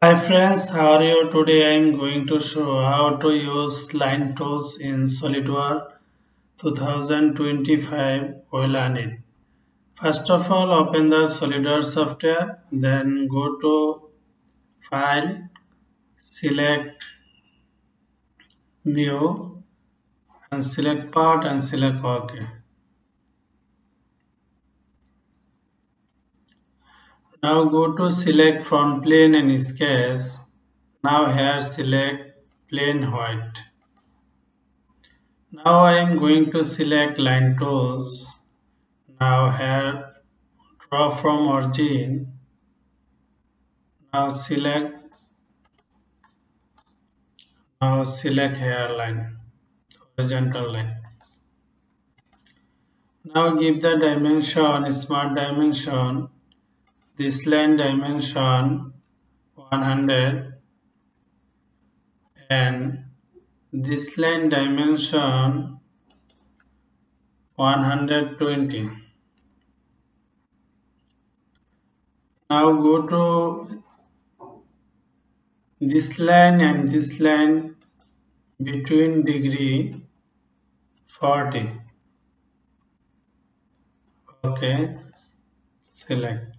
Hi friends, how are you? Today I am going to show how to use line tools in SolidWorks 2025 We learn it. First of all, open the SolidWorks software, then go to File, select New and select Part and select OK. Now go to select from plane and sketch. Now here select plane white. Now I am going to select line tools. Now here draw from origin. Now select hairline, horizontal line. Now give the dimension, smart dimension, this line dimension 100 and this line dimension 120. Now go to this line and this line between degree 40. Okay, select.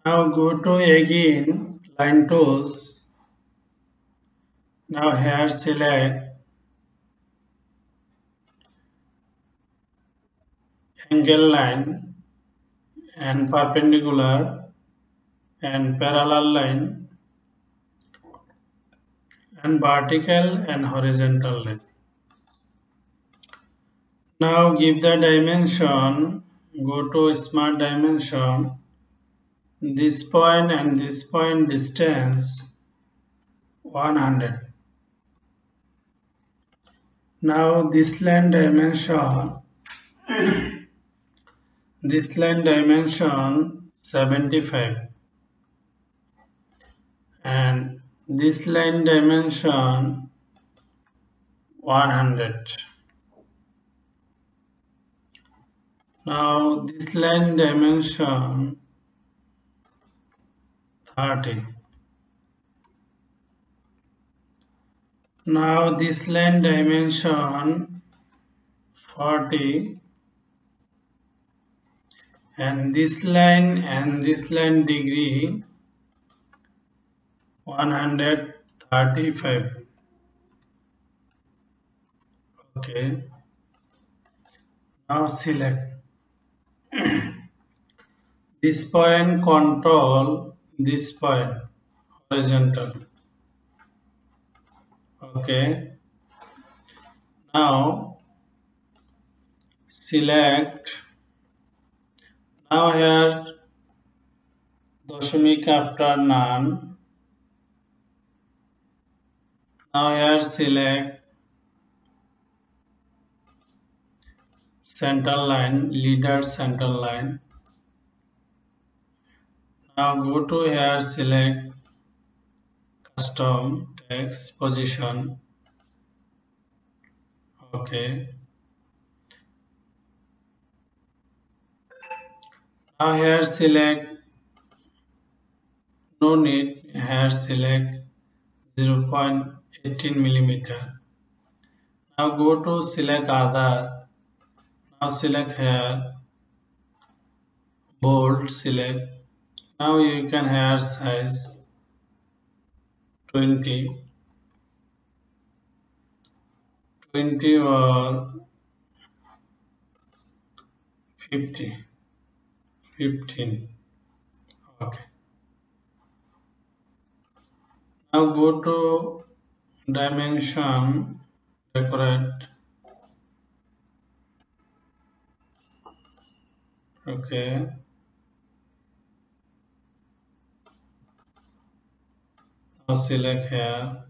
Now go to again line tools. Now here select angle line and perpendicular and parallel line and vertical and horizontal line. Now give the dimension, go to smart dimension, this point and this point distance 100. Now this line dimension 75 and this line dimension 100. Now this line dimension 30. Now this line dimension 40 and this line degree 135. Okay. Now select this point, control this point horizontal. Okay. Now select. Now here দশমিক after none. Now here select center line, leader center line. Now go to here select custom text position. Okay. Now here select no need, here select 0.18 millimeter. Now go to select other. Now select here bold, select. Now you can here size 20 or 15. Okay. Now go to dimension, decorate. Okay. Now select here.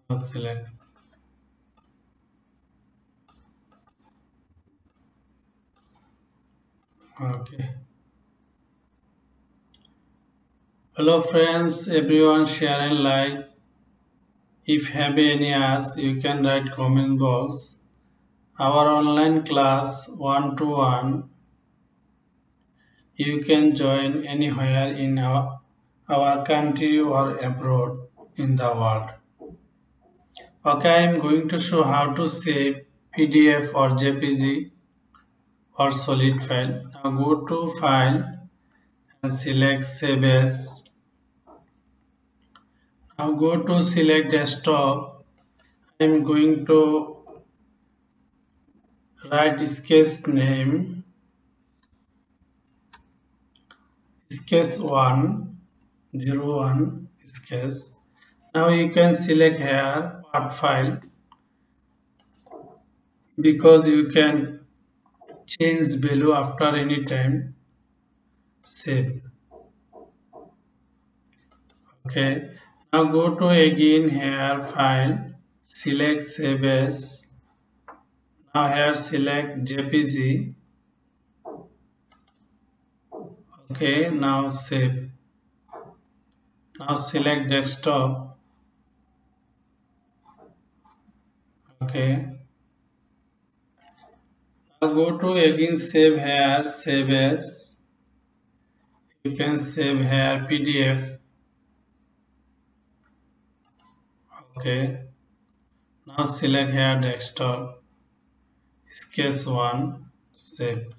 Now select. Okay. Hello friends, everyone share and like. If have any ask, you can write comment box. Our online class 1-to-1 You can join anywhere in our country or abroad in the world. Okay, I am going to show how to save PDF or JPG or solid file. Now go to file and select save as. Now go to select desktop. I am going to write sketch name Sketch-01 sketch. Now you can select here part file because you can change value after any time. Save. Okay. Now go to again here file. Select save as. Now here select JPG. Okay. Now save. Now select desktop. Okay. Now go to again save here. Save as. You can save here PDF. Okay. Now select here desktop. Sketch-01. Save.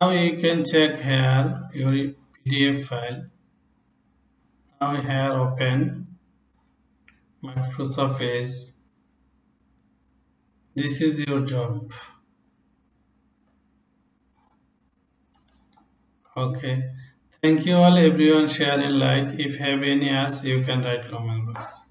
Now you can check here your PDF file. Now here open Microsoft Edge. This is your job. Okay. Thank you all everyone, share and like. If have any ask you can write comment box.